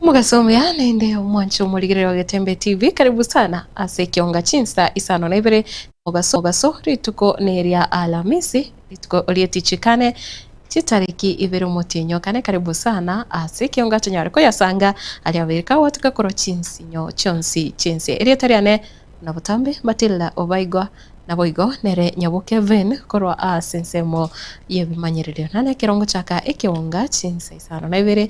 Mugasomea nende mwancho muligiriro wa Gatembe TV. Karibu sana ase kionga chinsa isano na ibere mugaso rituko neria Alamisi rituko olietichikane chitariki ibere mutinyo kane. Karibu sana ase kionga chanyariko yasanga aliaberika watuka koro chinsinyo chonsi chinsi erietariane na butambe Matilda Obaigwa na boigo nere nyabuke ven korwa asensemo yebimanyirire nane kirongo chaka ekionga chinsa isano na ibere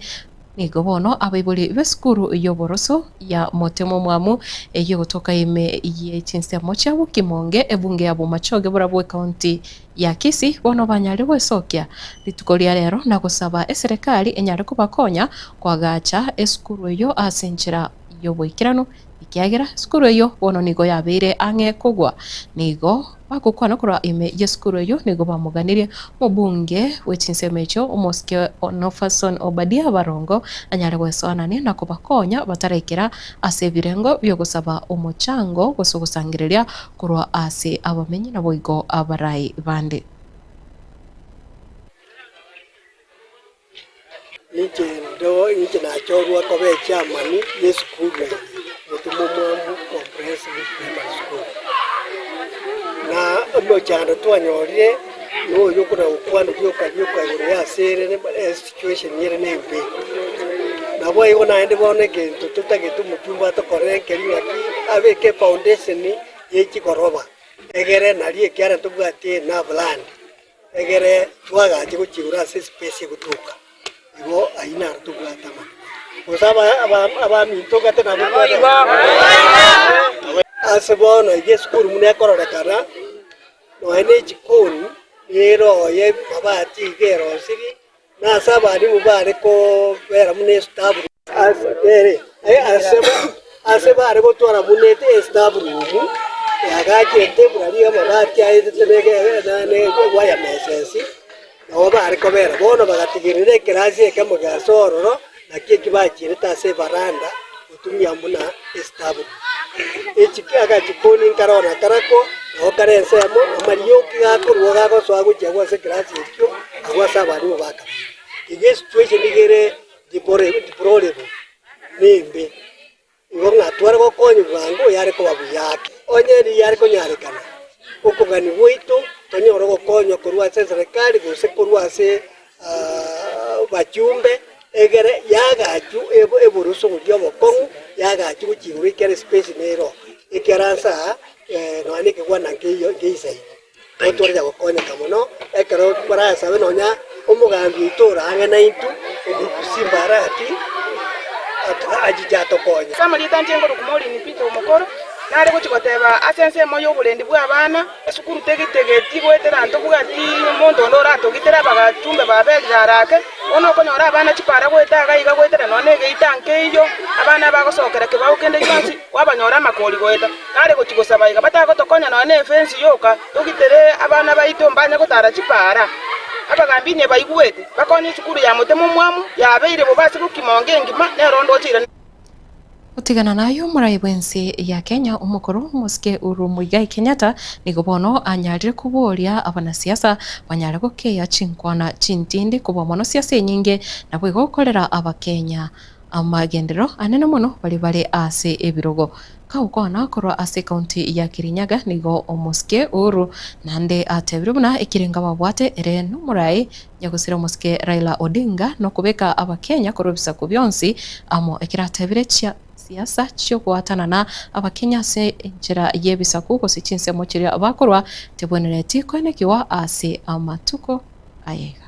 nigo bono abaibuli beskuru yoboroso ya motemo mwamu eyo kutoka ime ye chinsemo chabo Kimonge ebunge yabo machoge burabwe county ya Kisii bono banyari bwesokia litukolia rero na gusaba eserikali enyari kubakonya kwagacha eskuru yo asenchera yobwikirano ikiagira skuru yo bono nigo yabere ange kugwa nigo bakukwana kura ime yeskuru yo nigo bamuganire mubunge wechinsemecho umoske Onofason Obadia Barongo anyare gwesoanane na kubakonya batarekera ase birengo byo gusaba umuchango gusugusangiriria kurwa ase abamenyi na boigo abarai bande Nje na chorwa kobe chamani yeskuru mutumumwamu comprehensive primary school na ndo chando twanyorire no yokuna ukwano byoka ya sere ne situation yere nembe na boy ona ende bone ke tutage tumutumba to korenkeri ngaki abeke foundation yechi koroba egere nali ekyara tubwate na plan egere twagaje kuchiura se space gutuka ibo aina tubwata ma osaba aba mintoka tena asebono yeskuru mune kororekana no ene chikoni yero ye babati gero siri na sabari mubare ko bera mune stabu asere aseba are botora mune te stabu rumu yagaje te burari amabati ayitege ne waya mesesi no bare ko bera bono bagatigirire kirasi kemo gasoro na kikibakire tase baranda utumya muna stabu echiki agachikoni nkarona karako okarense amo amariyo kigakorwa gago swago chagwa se klasi ekyo agwa sabari obaka ige situation igere diporole nimbe ngona twara ko konyu bwango yare ko babu yake onyeri yare ko nyare kana ukugani boito tonyoro ko konyo kurwa se serikali gose kurwa se bachumbe egere yagachu eburuso ngyo bokongu yagachu kuchingwe kere space nero ekeransa no ane ke gwana ngiyo ngisai otore ya gokonya kamono ekero para sabe nonya umugambi itora anga na itu okusimbara ati ajija tokonya samali tanjengo rukumoli ni pito umokoro nare kuchikoteba asense moyo bulendi bwa bana esukuru tegeti gwetera ntobugati mondo ndora togitera bagatumbe babeljarake ono konyora abana chipara gwetaga iga gwetera none geitanke iyo abana bagosokera ke baukende yansi wabanyora makoli gweta nare kuchigosaba iga batako tokonya none fence yoka togitere abana baito mbanya gutara chipara abagambine baigwete bakonye sukuru ya mutemo mwamu yabeire bobasi Kimonge ngima nerondo chira utigana nayo muraibensi ya Kenya umukuru muske Uhuru Muigai Kenyatta nigo bono anyarire kuboria abanasiasa banyare gokeya chinkwana chintindi kuba mono siasa nyinge na bwigo gukorera abakenya amagendero anene muno bali ase ebirogo kaukona korwa ase county ya Kirinyaga nigo omuske Uhuru nande atebirubuna ikirenga babwate ere numurai nyagusira muske Raila Odinga no kubeka abakenya korobisa kubyonsi amo ekiratebire chia siasa cyo kuatana na abakenya se njira yebisaku ko sichinse mochiri abakorwa teboneleti konekiwa ase amatuko ayega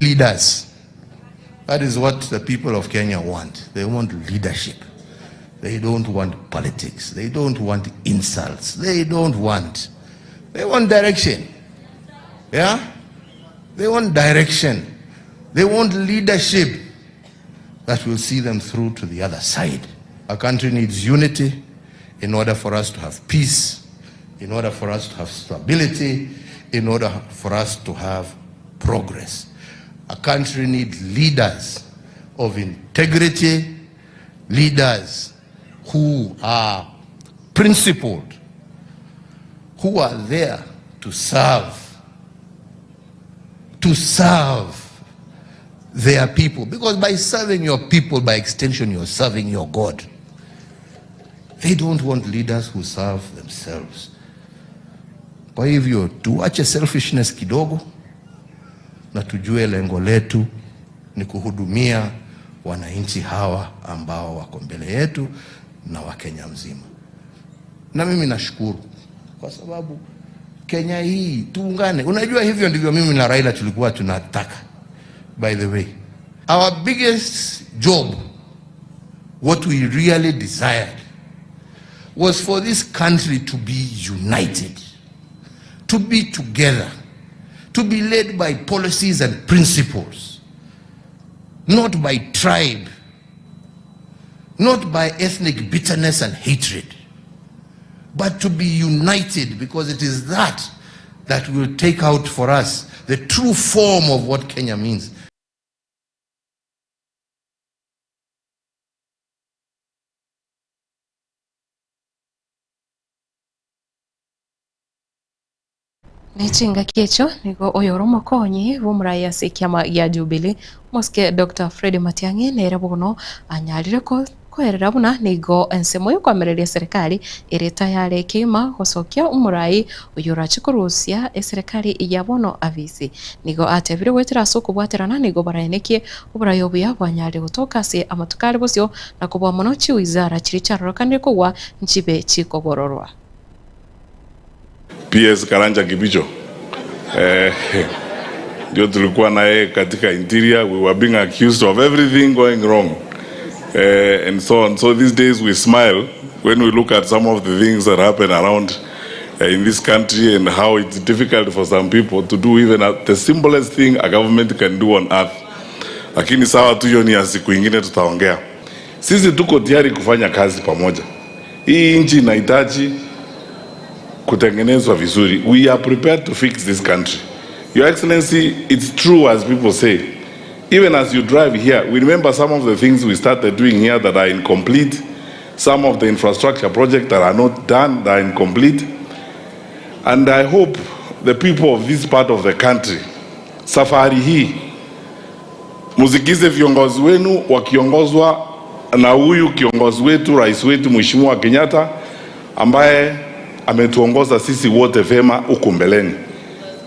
leaders. That is what the people of Kenya want. They want leadership. They don't want politics. They don't want insults. They want direction. Yeah? They want direction. They want leadership that will see them through to the other side. Our country needs unity in order for us to have peace, in order for us to have stability, in order for us to have progress. A country needs leaders of integrity, leaders who are principled, who are there to serve their people, because by serving your people, by extension, you're serving your God. They don't want leaders who serve themselves. Kwa hivyo tuache selfishness kidogo na tujue lengo letu ni kuhudumia wananchi hawa ambao wako mbele yetu na Wakenya mzima. Na mimi nashukuru kwa sababu Kenya hii tuungane. Unajua hivyo ndivyo mimi na Raila tulikuwa tunataka. By the way, our biggest job, what we really desired, was for this country to be united, to be together, to be led by policies and principles, not by tribe, not by ethnic bitterness and hatred, but to be united, because it is that will take out for us the true form of what Kenya means. Nichinga kiecho nigo oyoro mokonyi vumuraya sekiama ya Jubilee moske Dr. Fred Matiang'i nere buno anyarire ko kwerera buna nigo ensemo yo kwamereria serikali iri tayari kima gosokia umurai uyura chikurusia serikali ya bono avisi nigo atebire wetira soko bwaterana nigo barayenekie uburayo buya bwanyari gutoka se amatukari bosyo na kubwa mono chi wizara chiri charorokanire kugwa nchibe chikogororwa. PS Karanja Kibicho ndio tulikuwa naye katika interior. We were being accused of everything going wrong and so on. So these days we smile when we look at some of the things that happen around in this country and how it's difficult for some people to do even the simplest thing a government can do on earth. Lakini sawa tu, hiyo ni siku nyingine tutaongea. Sisi tuko tayari kufanya kazi pamoja. Hii nchi inahitaji kutengenezwa vizuri. We are prepared to fix this country. Your Excellency, it's true as people say. Even as you drive here, we remember some of the things we started doing here that are incomplete. Some of the infrastructure projects that are not done, that are incomplete. And I hope the people of this part of the country, safari hii, muzikize viongozi wenu wakiongozwa na huyu kiongozi wetu, rais wetu Mheshimiwa Kenyatta, ambaye ametuongoza sisi wote vema huko mbeleni.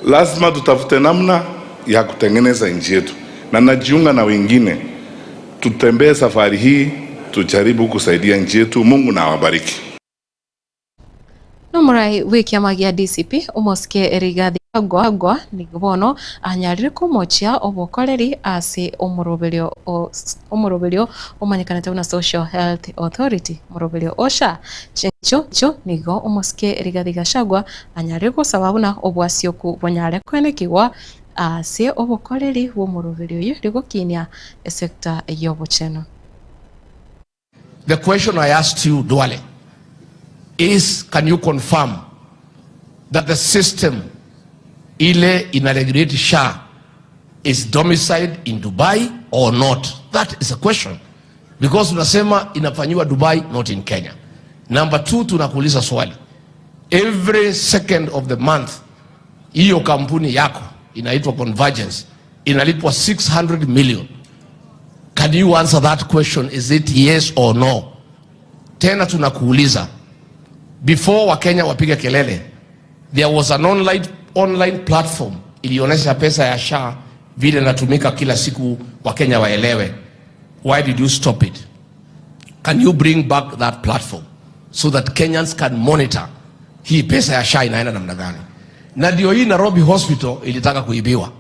Lazima tutafute namna ya kutengeneza nchi yetu, na najiunga na wengine tutembee safari hii, tujaribu kusaidia nchi yetu. Mungu na awabariki. Nomurai wiki amagia DCP umoske Rigathi Gachagua nigobono anyarire kumochia obokoreri ase omurobelio omanyikanete na Social Health Authority murobelio OSHA chencho nigo umoske Rigathi Gachagua anyarire kusaba na obwasio ku bonyare kwenekigwa ase obokoreri omurobelio yo rigokinia sector yobocheno. The question I asked you, Duale, is can you confirm that the system ile inaregulate SHA is domiciled in Dubai or not? That is a question, because unasema inafanyiwa Dubai, not in Kenya. Number two, tunakuuliza swali, every second of the month hiyo kampuni yako inaitwa Convergence inalipwa 600 million. Can you answer that question? Is it yes or no? Tena tunakuuliza, before Wakenya wapiga kelele, there was an online platform ilionyesha pesa ya SHA vile natumika kila siku, Wakenya waelewe. Why did you stop it? Can you bring back that platform so that Kenyans can monitor hii pesa ya SHA inaenda namna gani? Na ndio hii Nairobi Hospital ilitaka kuibiwa,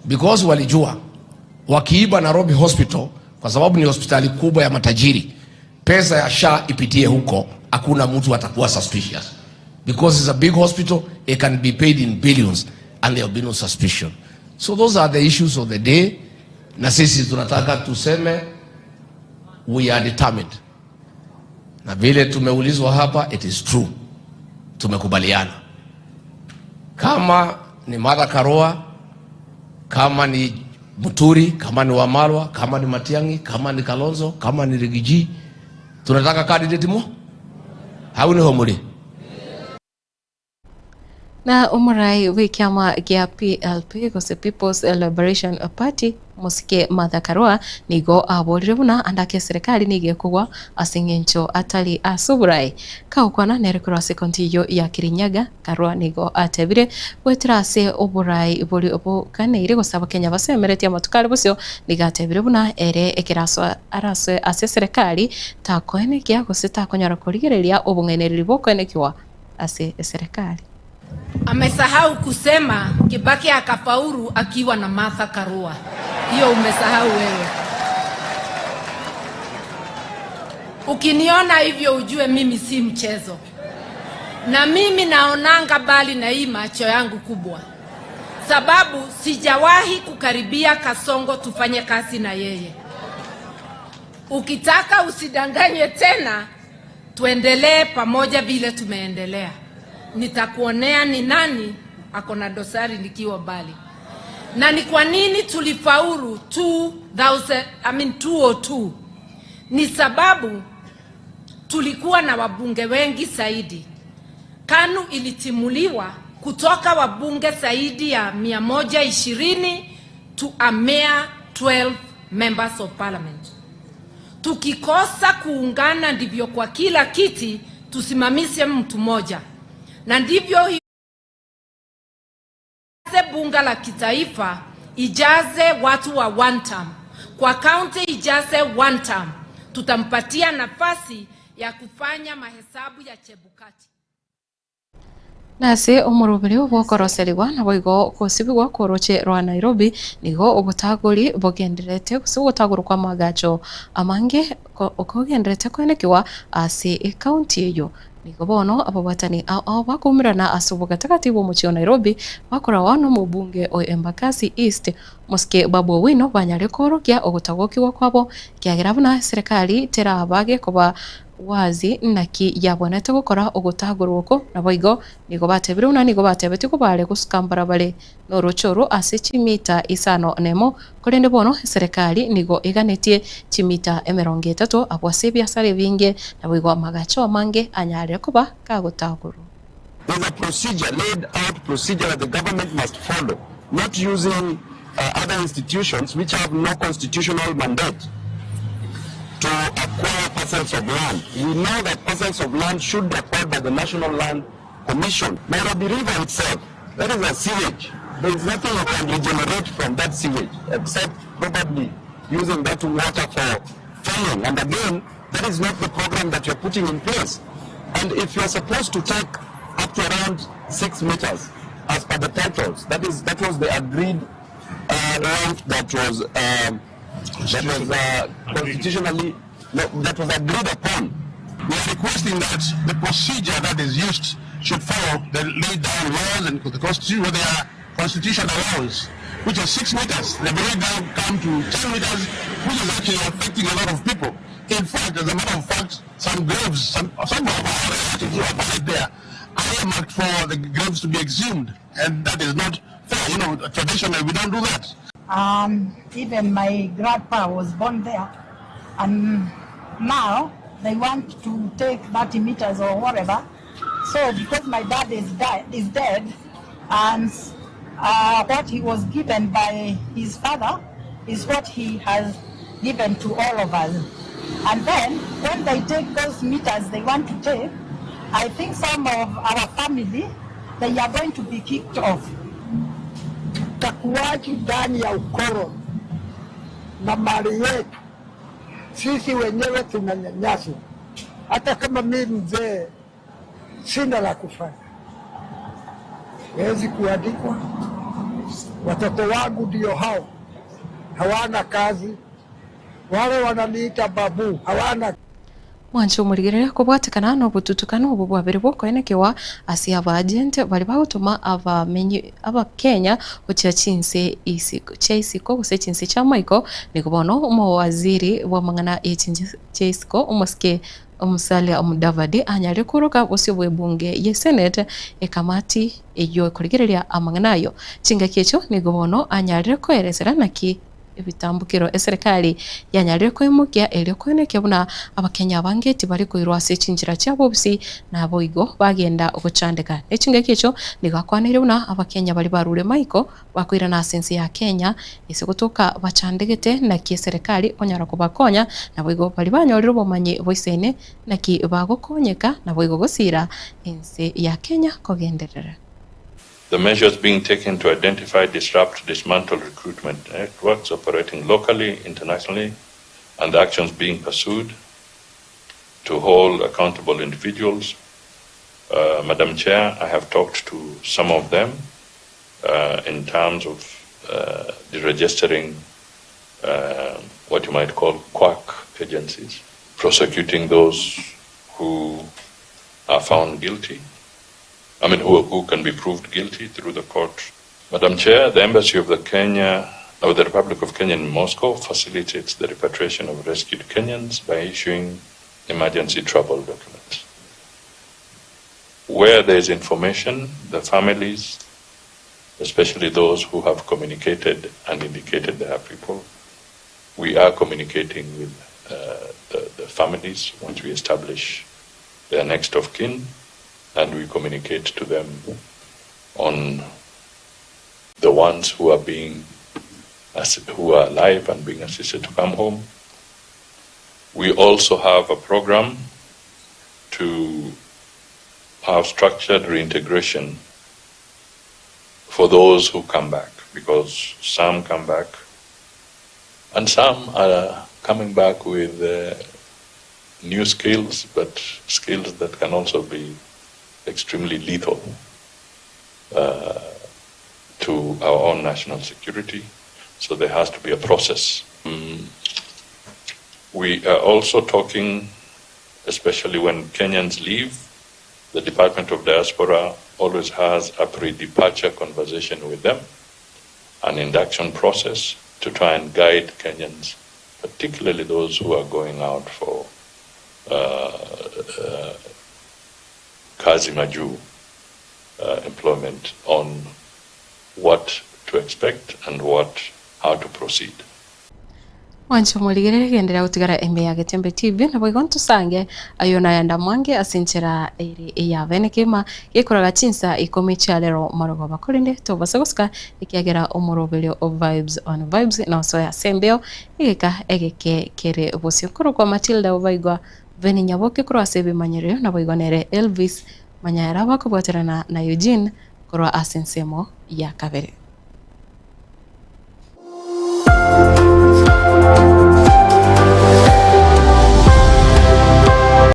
because walijua wakiiba Nairobi Hospital, kwa sababu ni hospitali kubwa ya matajiri, pesa ya SHA ipitie huko, hakuna mtu atakuwa suspicious, because it's a big hospital, it can be paid in billions and there will be no suspicion. So those are the issues of the day. Na sisi tunataka tuseme we are determined, na vile tumeulizwa hapa, it is true, tumekubaliana. Kama ni Martha Karua, kama ni Muturi, kama ni Wamalwa, kama ni Matiang'i, kama ni Kalonzo, kama ni Rigiji, tunataka candidate mo hauni homuri. Na umurai wiki ama gia PLP kose People's Liberation Party musike Martha Karua nigo aborire buna andake serikali nige kugwa asingencho atali asuburai kaukwana nerekura sekontiyo ya Kirinyaga. Karua nigo atebire wetrase oburai buri obo kaneire gusaba Kenya basemereti amatukari busyo nigatebire buna ere ekiraso araswe ase serikali takoene kya gusita konyara kurigereria obungenereri bokoenekiwa ase serikali. Amesahau kusema Kibaki akafaulu akiwa na Martha Karua. Hiyo umesahau wewe. Ukiniona hivyo ujue mimi si mchezo. Na mimi naonanga bali na hii macho yangu kubwa. Sababu sijawahi kukaribia Kasongo tufanye kazi na yeye. Ukitaka usidanganye tena, tuendelee pamoja vile tumeendelea. Nitakuonea ni nani akona dosari nikiwa bali. Na ni kwa nini tulifaulu 202? Ni sababu tulikuwa na wabunge wengi zaidi. KANU ilitimuliwa kutoka wabunge zaidi ya 120 to a mere 12 members of parliament. Tukikosa kuungana ndivyo kwa kila kiti tusimamishe mtu moja. Na ndivyo bunge la kitaifa ijaze watu wa one term. Kwa county ijaze one term. Tutampatia nafasi ya kufanya mahesabu ya Chebukati. Nase omurubiri obokoroserwa naboigo kosibigwa koroche rwa Nairobi nigo obutaguri bogenderete gusubutaguru kwa magacho amange okogenderete kwenekiwa ase county eyo nigo bono ababatani bakumirana asubugatakatibu muchio Nairobi bakora wano mubunge o Embakasi East muske Babu Owino banyare korokia ogutagokiwa kwabo kyagerabuna serikali terabage kuba wazi naki yabonete gukora ogutagurwoko naboigo nigo batebire una nigo batebete ko bare gusukambara bare no rochoro ase chimita isano nemo kolende bono serikali nigo iganetie chimita 30 abwase biasare binge naboigo magacho mange anyare kuba kagutaguru. There's a procedure, laid out procedure that the government must follow, not using other institutions which have no constitutional mandate to acquire parcels of land. We know that parcels of land should be acquired by the National Land Commission. Nairobi River itself, that is a sewage. There is nothing you can regenerate from that sewage, except probably using that water for farming. And again, that is not the program that you're putting in place. And if you're supposed to take up to around 6 meters, as per the titles, that was the agreed length that was constitutionally, that was agreed upon. We are requesting that the procedure that is used should follow the laid down laws and the constitution, where there are constitutional laws, which are 6 meters. They may now come to 10 meters, which is actually affecting a lot of people. In fact, as a matter of fact, some graves, some of our relatives who are buried there, are earmarked for the graves to be exhumed, and that is not fair. You know, traditionally we don't do that. Even my grandpa was born there, and now they want to take 30 meters or whatever. So because my dad is dead, and what he was given by his father is what he has given to all of us. And then when they take those meters they want to take, I think some of our family, they are going to be kicked off. Takuwaji ndani ya ukoro na mali yetu, sisi wenyewe tunanyanyaswa. Hata kama mimi mzee sina la kufanya, wezi kuandikwa. Watoto wangu ndio hao, hawana kazi, wale wananiita babu, hawana. Mwancho murigirira kubwatekana no bututukano obu bwabere bwokoenekewa asi aba agent bali bahutuma aba Kenya ucha chinse isiko guse chinse cha Michael nikubono umo waziri wa mangana isiko umuske Musalia Mudavadi anyale kuruka usyo bwebunge ye Senate ekamati eyo kurigireria amanganayo chinga kecho nigobono anyale koeresera naki ebitambukiro eserikali yanyarire kwimukia elio kwenekia buna abakenya bangeti bari kuirwase cinjira cyabo bisi nabo igo bagenda gucandika ekinge kicho nigakwanire buna abakenya bari barure maiko bakwira na sensi ya Kenya ise gutuka bacandegete na ki serikali onyara kubakonya nabo igo bari banyorire bomanyi boisene na ki bagokonyeka nabo igo gusira ensi ya Kenya kogenderera. The measures being taken to identify, disrupt, dismantle recruitment networks operating locally, internationally, and the actions being pursued to hold accountable individuals. Madam Chair, I have talked to some of them in terms of deregistering what you might call quack agencies, prosecuting those who are found guilty. Who can be proved guilty through the court. Madam Chair, the Embassy of the Republic of Kenya in Moscow facilitates the repatriation of rescued Kenyans by issuing emergency travel documents. Where there is information, the families, especially those who have communicated and indicated they are people, we are communicating with the families once we establish their next of kin, and we communicate to them on the ones who are alive and being assisted to come home. We also have a program to have structured reintegration for those who come back, because some come back and some are coming back with new skills, but skills that can also be extremely lethal to our own national security. So there has to be a process. We are also talking, especially when Kenyans leave, the Department of Diaspora always has a pre-departure conversation with them, an induction process to try and guide Kenyans, particularly those who are going out for Kazi Maju employment, on what to expect and how to proceed. Wancho muligere gendera utigara eme ya Getembe TV na bwe gontu sange ayona yanda mwange asinchira eri ya venekema yekoraga chinsa ikomi chalero marogo bakolinde to basaguska ikiagera omurobelio of vibes on vibes na so ya sembeo igeka egeke kere bosiokoro kwa Matilda ubaigwa veni nyaboke kro asebe manyere na bwe Elvis manyara bakobwaterana na Eugene kro asensemo ya Kabere.